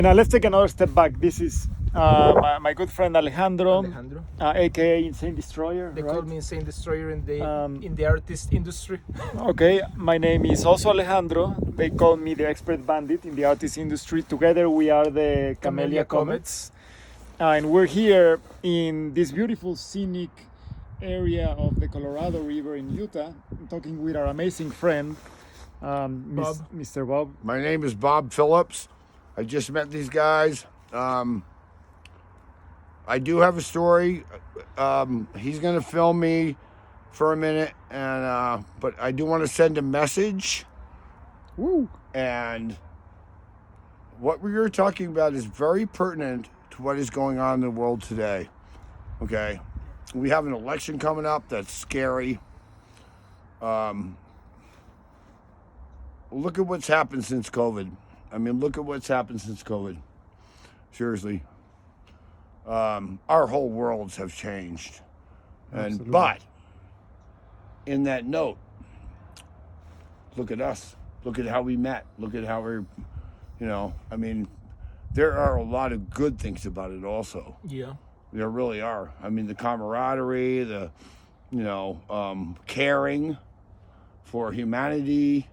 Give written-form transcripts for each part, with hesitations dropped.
Now let's take another step back. This is my good friend Alejandro, aka Insane Destroyer. They right? call me Insane Destroyer in the artist industry. Okay, my name is also Alejandro. They call me the expert bandit in the artist industry. Together we are the Camelia Comets. And we're here in this beautiful scenic area of the Colorado River in Utah, talking with our amazing friend, Mr. Bob. My name is Bob Phillips. I just met these guys. I do have a story. He's going to film me for a minute, and but I do want to send a message. Woo. And what we were talking about is very pertinent to what is going on in the world today. Okay, we have an election coming up that's scary. Look at what's happened since COVID. I mean, look at what's happened since COVID. Seriously. Our whole worlds have changed. Absolutely. But in that note, look at us. Look at how we met. Look at how we're, I mean, there are a lot of good things about it also. Yeah. There really are. I mean, the camaraderie, the, caring for humanity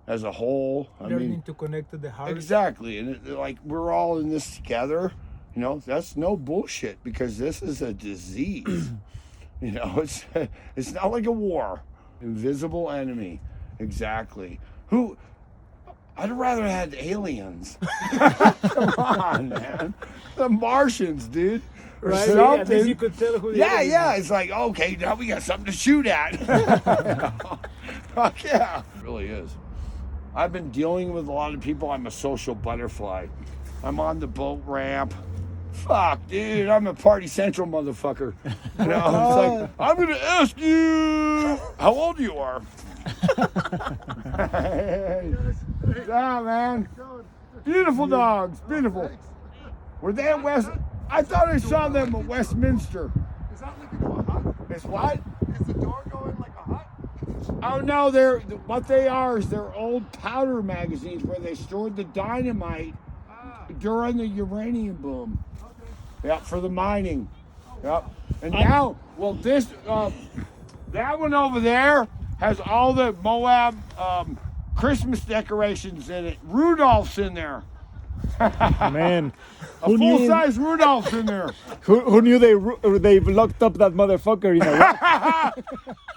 as a whole. Learning to connect to the heart. Exactly. And we're all in this together. That's no bullshit, because this is a disease. It's not like a war. Invisible enemy. Exactly. I'd rather had aliens. Come on, man. The Martians, dude. Or Right? something. At least you could tell who the Yeah, enemy yeah. is. It's like, okay, now we got something to shoot at. Fuck yeah. It really is. I've been dealing with a lot of people. I'm a social butterfly. I'm on the boat ramp. Fuck, dude, I'm a Party Central motherfucker. It's like, I'm going to ask you how old you are. Yeah, man. Beautiful dogs, beautiful. Were they at West? I thought I saw them at Westminster. Is that like a hut? It's what? Is the door going like a hut? Oh no, what they are is they're old powder magazines where they stored the dynamite during the uranium boom. Okay. Yep, for the mining. Yep. And now, well, that one over there has all the Moab Christmas decorations in it. Rudolph's in there. Man, A full-size Rudolph's in there. who knew they locked up that motherfucker in a rock?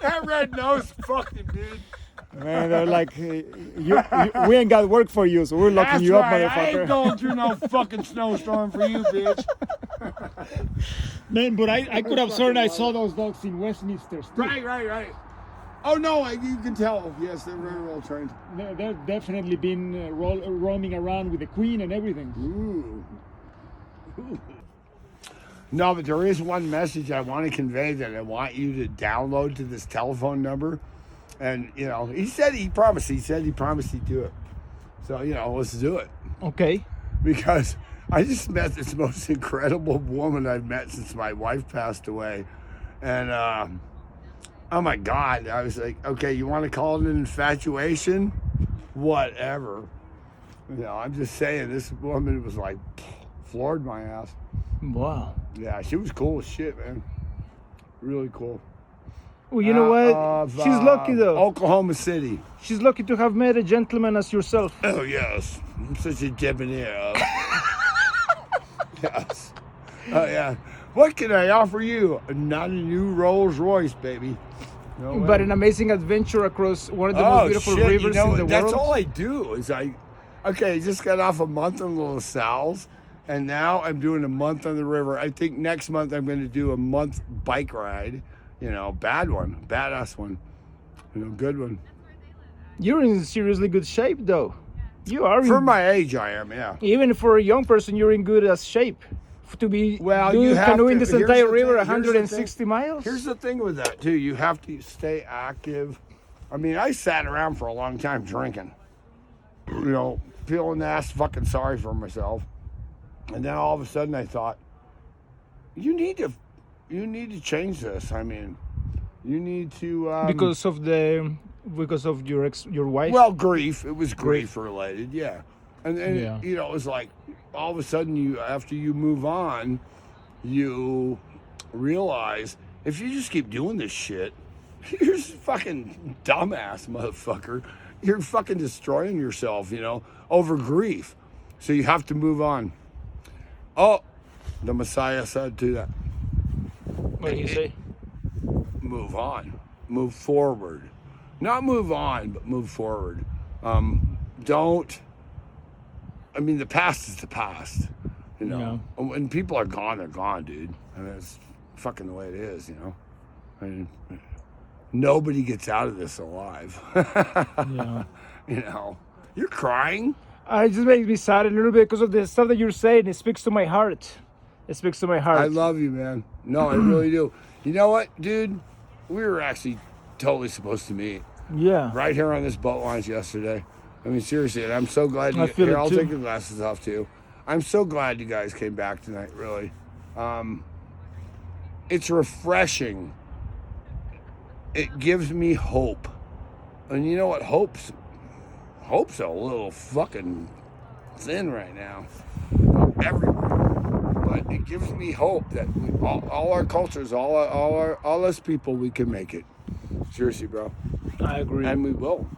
That red nose fucking dude. Man, they're like, we ain't got work for you, so we're locking That's you up, right. I motherfucker. ain't going through no fucking snowstorm for you, bitch. Man, but I could have sworn I saw those dogs in Westminster. Still. Right. Oh no, you can tell. Yes, they're very well trained. They're definitely been roaming around with the queen and everything. Ooh. No, but there is one message I want to convey that I want you to download to this telephone number. And, he said he'd promised he'd do it. So, let's do it. Okay. Because I just met this most incredible woman I've met since my wife passed away. And, oh my God, I was like, okay, you want to call it an infatuation? Whatever. I'm just saying, this woman was like, floored my ass. Wow. Yeah, she was cool as shit, man. Really cool. Well, you know what? She's lucky though. Oklahoma City. She's lucky to have met a gentleman as yourself. Oh, yes. I'm such a debonair. Yes. Oh, yeah. What can I offer you? Not a new Rolls Royce, baby. No way. But an amazing adventure across one of the most beautiful rivers in the that's world. all I do is I just got off a month in Little Sal's, and now I'm doing a month on the river. I think next month I'm going to do a month bike ride. Badass one, good one. You're in seriously good shape though. You are. For my age, I am, yeah. Even for a young person, you're in good as shape. To be doing canoeing this entire river 160 miles. Here's the thing with that too. You have to stay active. I mean, I sat around for a long time drinking. Feeling ass fucking sorry for myself. And then all of a sudden I thought, you need to change this. I mean, you need to because of your wife. Well, grief. It was grief related, yeah. And it was like, all of a sudden, after you move on, you realize if you just keep doing this shit, you're just fucking dumbass, motherfucker. You're fucking destroying yourself, over grief. So you have to move on. Oh, the Messiah said to that. What did he say? Move on. Move forward. Not move on, but move forward. The past is the past. When people are gone, they're gone, dude. I mean, it's fucking the way it is, I mean, nobody gets out of this alive. Yeah. You're crying. It just makes me sad a little bit because of the stuff that you're saying. It speaks to my heart. It speaks to my heart. I love you, man. No, I really do. You know what, dude? We were actually totally supposed to meet. Yeah. Right here on this boat launch yesterday. I mean, seriously, and I'm so glad I feel it I'll too. take the glasses off too. I'm so glad you guys came back tonight, really. It's refreshing. It gives me hope. And you know what? Hope's a little fucking thin right now. Everywhere. But it gives me hope that all our cultures, all us people, we can make it. Seriously, bro. I agree. And we will.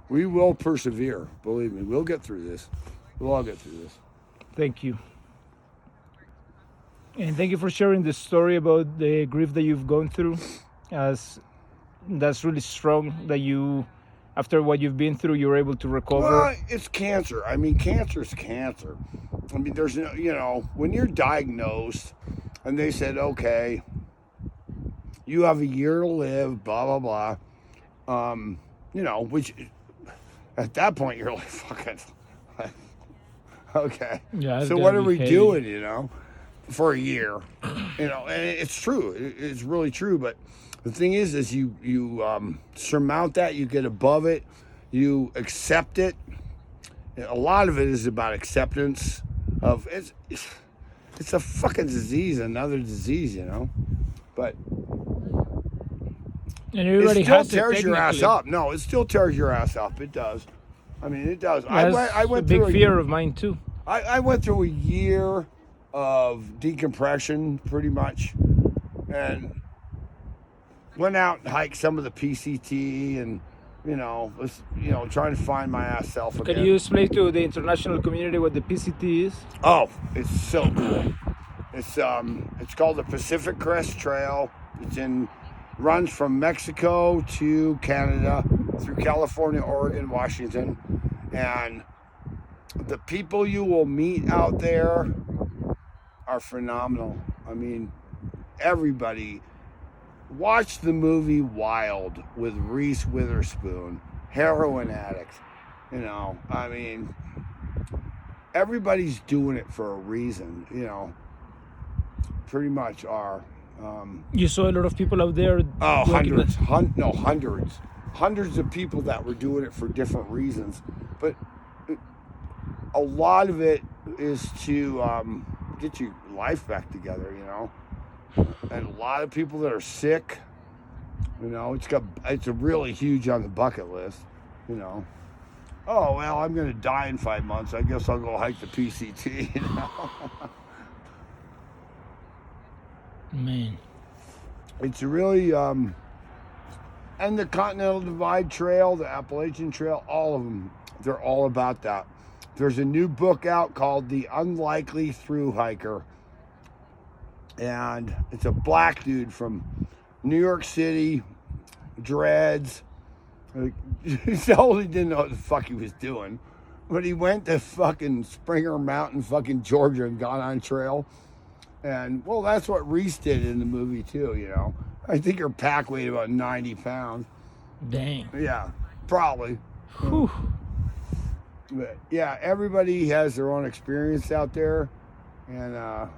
We will persevere. Believe me, we'll get through this. We'll all get through this. Thank you. And thank you for sharing the story about the grief that you've gone through. As that's really strong that you, after what you've been through, you're able to recover. Well, it's cancer. I mean, cancer is cancer. I mean, there's no, when you're diagnosed and they said, okay, you have a year to live, blah, blah, blah. Which at that point you're like, fucking, okay. Yeah. So what are we doing, for a year? And it's true. It's really true. But the thing is you surmount that, you get above it, you accept it. A lot of it is about acceptance of it's a fucking disease, another disease, But and everybody it still has tears your ass technically. up. No, it still tears your ass up. It does. I mean, it does. That's I went a big through fear of mine too. I went through a year of decompression, pretty much, and went out and hiked some of the PCT, and was trying to find my ass self again. Can you explain to the international community what the PCT is? Oh, it's so cool. It's called the Pacific Crest Trail. Runs from Mexico to Canada, through California, Oregon, Washington, and the people you will meet out there are phenomenal. I mean, everybody. Watch the movie Wild with Reese Witherspoon, heroin addict. I mean, everybody's doing it for a reason, pretty much are. You saw a lot of people out there. Oh, hundreds. Hundreds of people that were doing it for different reasons. But a lot of it is to get your life back together, And a lot of people that are sick, it's a really huge on the bucket list, Oh, well, I'm going to die in 5 months. I guess I'll go hike the PCT, Man. It's really, and the Continental Divide Trail, the Appalachian Trail, all of them, they're all about that. There's a new book out called The Unlikely Thru Hiker. And it's a black dude from New York City, dreads. He totally didn't know what the fuck he was doing. But he went to fucking Springer Mountain, fucking Georgia, and got on trail. And, well, that's what Reese did in the movie, too, I think her pack weighed about 90 pounds. Dang. Yeah, probably. Whew. But, yeah, everybody has their own experience out there. And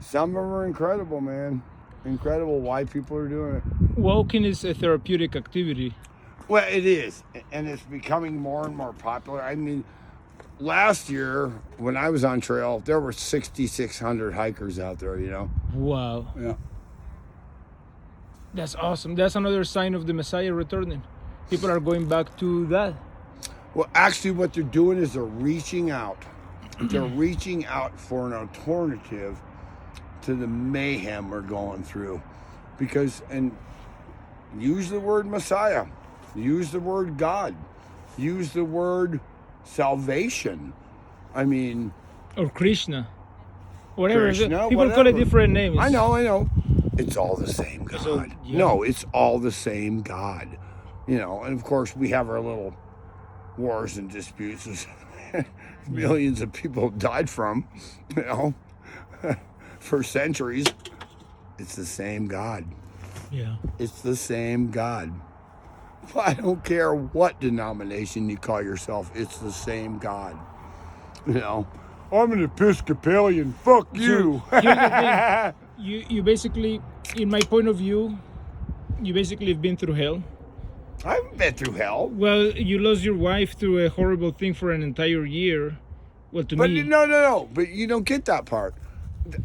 some of them are incredible, man. Incredible why people are doing it. Walking is a therapeutic activity. Well, it is. And it's becoming more and more popular. I mean, last year, when I was on trail, there were 6,600 hikers out there, Wow. Yeah. That's awesome. That's another sign of the Messiah returning. People are going back to that. Well, actually, what they're doing is they're reaching out. They're reaching out for an alternative to the mayhem we're going through. Because, and use the word Messiah, use the word God, use the word salvation. I mean, Or Krishna. Whatever. Krishna, People call it whatever. different names. I know. It's all the same God. So, yeah. No, it's all the same God. You know, and of course we have our little wars and disputes. Millions of people died from, you know, for centuries. It's the same God. Yeah. It's the same God. I don't care what denomination you call yourself. It's the same God. You know, I'm an Episcopalian. Fuck you. Here's the thing. You basically, in my point of view, you basically have been through hell. I haven't been through hell. Well, you lost your wife through a horrible thing for an entire year. Well, to But me, no. But you don't get that part.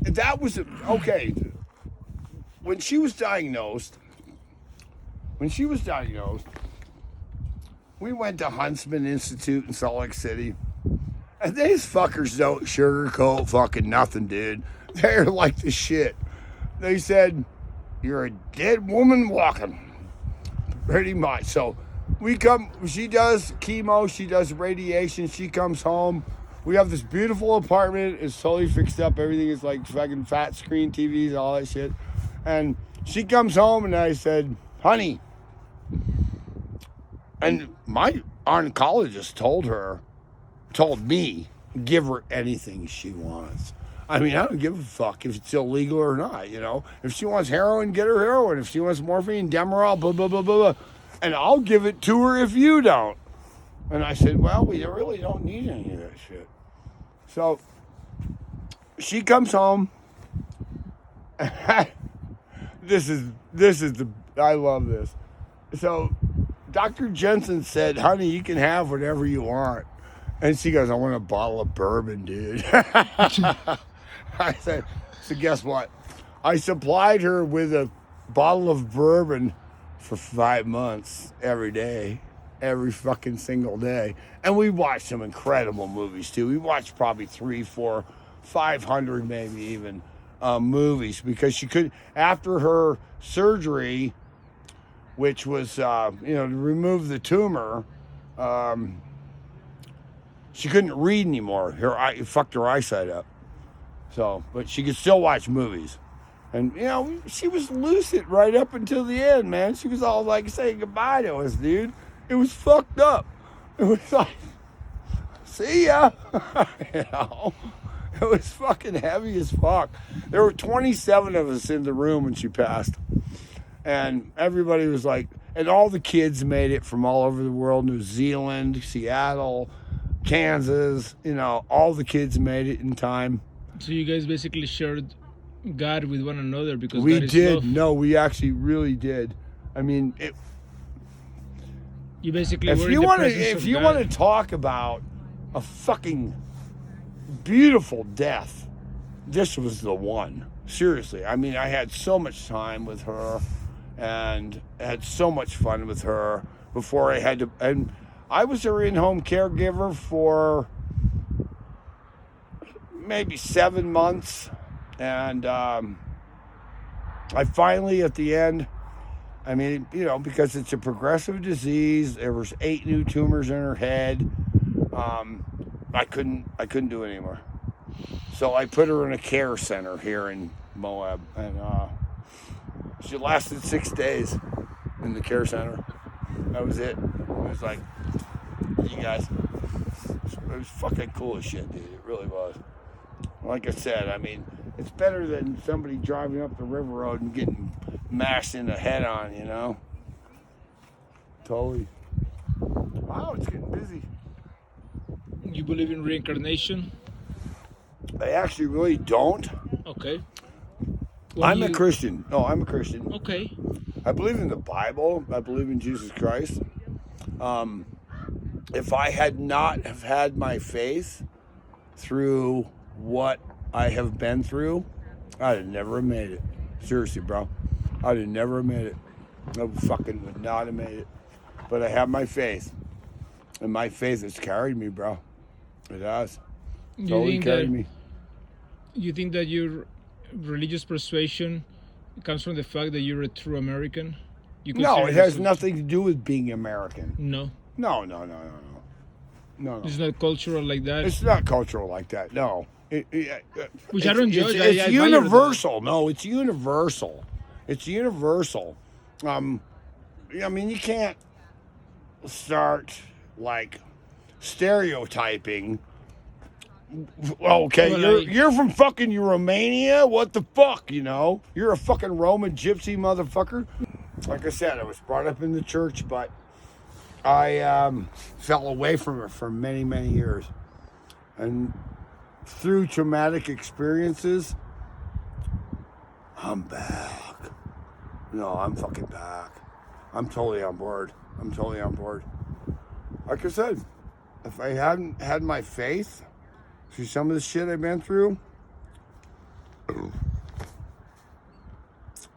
That was okay. When she was diagnosed, we went to Huntsman Institute in Salt Lake City. And these fuckers don't sugarcoat fucking nothing, dude. They're like the shit. They said, you're a dead woman walking. Pretty much. So she does chemo, she does radiation, she comes home. We have this beautiful apartment. It's totally fixed up. Everything is like fucking fat screen TVs, all that shit. And she comes home and I said, honey. And my oncologist told me, give her anything she wants. I mean, I don't give a fuck if it's illegal or not, you know. If she wants heroin, get her heroin. If she wants morphine, Demerol, blah, blah, blah, blah, blah. And I'll give it to her if you don't. And I said, well, we really don't need any of that shit. So she comes home. This is I love this. So Dr. Jensen said, honey, you can have whatever you want. And she goes, I want a bottle of bourbon, dude. I said, so guess what? I supplied her with a bottle of bourbon for 5 months every day, every fucking single day. And we watched some incredible movies too. We watched probably 300, 400, 500 maybe even movies because she could, after her surgery, which was, to remove the tumor, she couldn't read anymore. It fucked her eyesight up. So, but she could still watch movies. And, she was lucid right up until the end, man. She was all like saying goodbye to us, dude. It was fucked up. It was like, see ya. It was fucking heavy as fuck. There were 27 of us in the room when she passed. And everybody was like, and all the kids made it from all over the world, New Zealand, Seattle, Kansas, all the kids made it in time. So you guys basically shared God with one another because we God is did. love. No, we actually really did. I mean, you basically if were you in the want presence to, of if you God. want to talk about a fucking beautiful death, this was the one. Seriously, I mean, I had so much time with her, and had so much fun with her before I had to. And I was her in-home caregiver for maybe 7 months. And I finally, at the end, I mean, because it's a progressive disease, there was 8 new tumors in her head. I couldn't do it anymore. So I put her in a care center here in Moab. And she lasted 6 days in the care center. That was it. It was like, you guys, it was fucking cool as shit, dude. It really was. Like I said, I mean, it's better than somebody driving up the river road and getting mashed in the head on, Totally. Wow, it's getting busy. You believe in reincarnation? I actually really don't. Okay. I'm a Christian. No, I'm a Christian. Okay. I believe in the Bible. I believe in Jesus Christ. If I had not have had my faith through what I have been through, I'd have never made it. Seriously, bro. I'd have never made it. I fucking would not have made it. But I have my faith. And my faith has carried me, bro. It has. You Totally think carried that me. you think that your religious persuasion comes from the fact that you're a true American? You No, consider it has yourself- nothing to do with being American. No, No. No. it's not cultural like that. It's not cultural like that. No. Which I don't judge. It's I admire universal. No, it's universal. It's universal. I mean, you can't start like stereotyping. Okay, Well, you're from fucking Romania. What the fuck, you know? You're a fucking Roman gypsy motherfucker. Like I said, I was brought up in the church, but I fell away from it for many, many years. And through traumatic experiences, I'm back. No, I'm fucking back. I'm totally on board. Like I said, if I hadn't had my faith through some of the shit I've been through,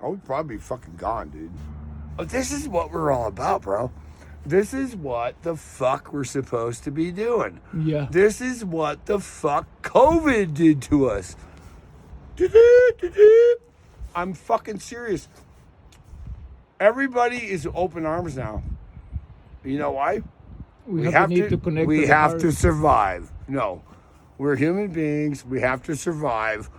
I would probably be fucking gone, dude. But this is what we're all about, bro. This is what the fuck we're supposed to be doing. Yeah. This is what the fuck COVID did to us. I'm fucking serious. Everybody is open arms now. You know why? We have the need to connect. We to the have heart. to survive. No, we're human beings. We have to survive.